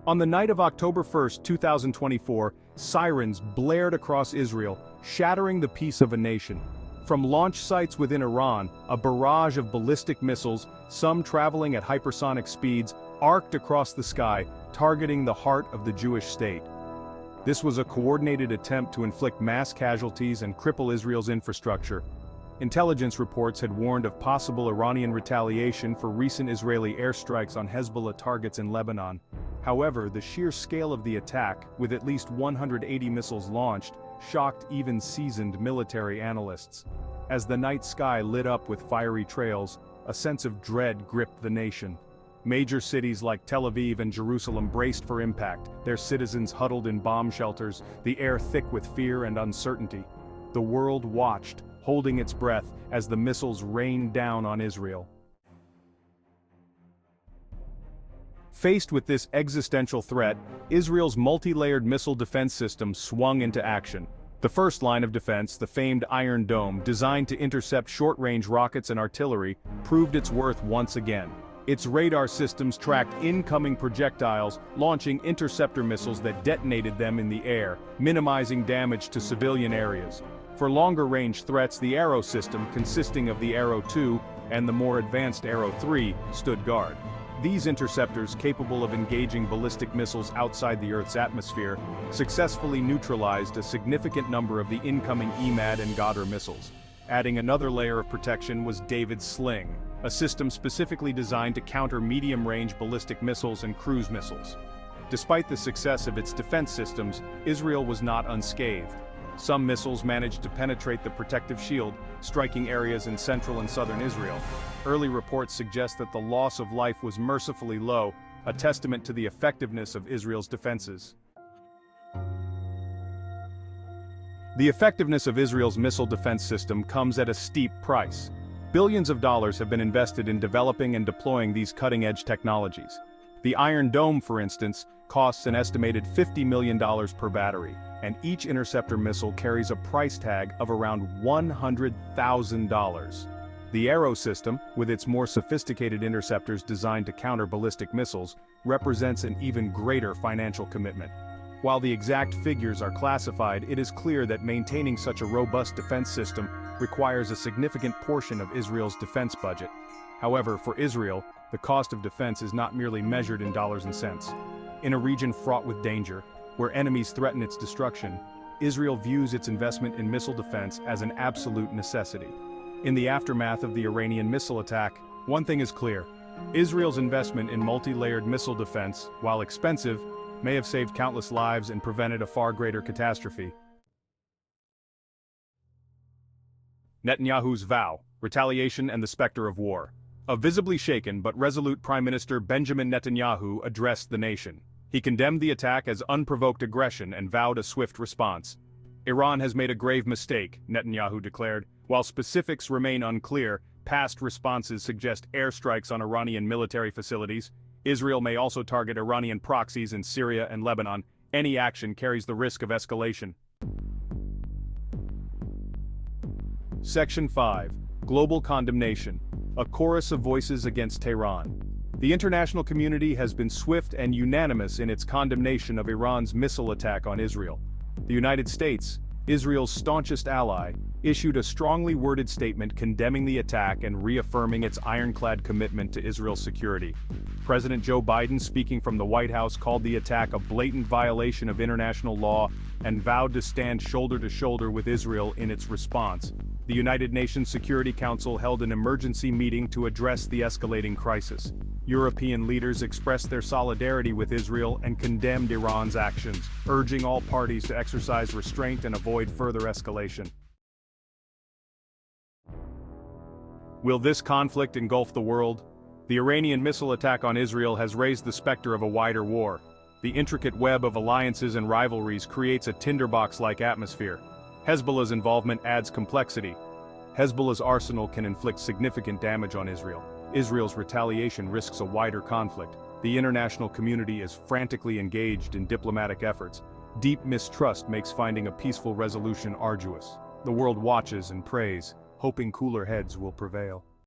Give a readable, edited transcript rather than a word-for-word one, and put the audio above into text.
On the night of October 1, 2024, sirens blared across Israel, shattering the peace of a nation. From launch sites within Iran, a barrage of ballistic missiles, some traveling at hypersonic speeds, arced across the sky, targeting the heart of the Jewish state. This was a coordinated attempt to inflict mass casualties and cripple Israel's infrastructure. Intelligence reports had warned of possible Iranian retaliation for recent Israeli airstrikes on Hezbollah targets in Lebanon. However, the sheer scale of the attack, with at least 180 missiles launched, shocked even seasoned military analysts. As the night sky lit up with fiery trails, a sense of dread gripped the nation. Major cities like Tel Aviv and Jerusalem braced for impact, their citizens huddled in bomb shelters, the air thick with fear and uncertainty. The world watched, holding its breath, as the missiles rained down on Israel. Faced with this existential threat, Israel's multi-layered missile defense system swung into action. The first line of defense, the famed Iron Dome, designed to intercept short-range rockets and artillery, proved its worth once again. Its radar systems tracked incoming projectiles, launching interceptor missiles that detonated them in the air, minimizing damage to civilian areas. For longer-range threats, the Arrow system, consisting of the Arrow 2 and the more advanced Arrow 3, stood guard. These interceptors, capable of engaging ballistic missiles outside the Earth's atmosphere, successfully neutralized a significant number of the incoming EMAD and Ghadr missiles. Adding another layer of protection was David's Sling, a system specifically designed to counter medium-range ballistic missiles and cruise missiles. Despite the success of its defense systems, Israel was not unscathed. Some missiles managed to penetrate the protective shield, striking areas in central and southern Israel. Early reports suggest that the loss of life was mercifully low, a testament to the effectiveness of Israel's defenses. The effectiveness of Israel's missile defense system comes at a steep price. Billions of dollars have been invested in developing and deploying these cutting-edge technologies. The Iron Dome, for instance, costs an estimated $50 million per battery, and each interceptor missile carries a price tag of around $100,000. The Arrow system, with its more sophisticated interceptors designed to counter ballistic missiles, represents an even greater financial commitment. While the exact figures are classified, it is clear that maintaining such a robust defense system requires a significant portion of Israel's defense budget. However, for Israel, the cost of defense is not merely measured in dollars and cents. In a region fraught with danger, where enemies threaten its destruction, Israel views its investment in missile defense as an absolute necessity. In the aftermath of the Iranian missile attack, one thing is clear: Israel's investment in multi-layered missile defense, while expensive, may have saved countless lives and prevented a far greater catastrophe. Netanyahu's vow, retaliation and the specter of war. A visibly shaken but resolute Prime Minister Benjamin Netanyahu addressed the nation. He condemned the attack as unprovoked aggression and vowed a swift response. Iran has made a grave mistake, Netanyahu declared. While specifics remain unclear, past responses suggest airstrikes on Iranian military facilities. Israel may also target Iranian proxies in Syria and Lebanon. Any action carries the risk of escalation. Section 5. Global Condemnation. A chorus of voices against Tehran. The international community has been swift and unanimous in its condemnation of Iran's missile attack on Israel. The United States, Israel's staunchest ally, issued a strongly worded statement condemning the attack and reaffirming its ironclad commitment to Israel's security. President Joe Biden, speaking from the White House, called the attack a blatant violation of international law and vowed to stand shoulder to shoulder with Israel in its response. The United Nations Security Council held an emergency meeting to address the escalating crisis. European leaders expressed their solidarity with Israel and condemned Iran's actions, urging all parties to exercise restraint and avoid further escalation. Will this conflict engulf the world? The Iranian missile attack on Israel has raised the specter of a wider war. The intricate web of alliances and rivalries creates a tinderbox-like atmosphere. Hezbollah's involvement adds complexity. Hezbollah's arsenal can inflict significant damage on Israel. Israel's retaliation risks a wider conflict. The international community is frantically engaged in diplomatic efforts. Deep mistrust makes finding a peaceful resolution arduous. The world watches and prays, hoping cooler heads will prevail.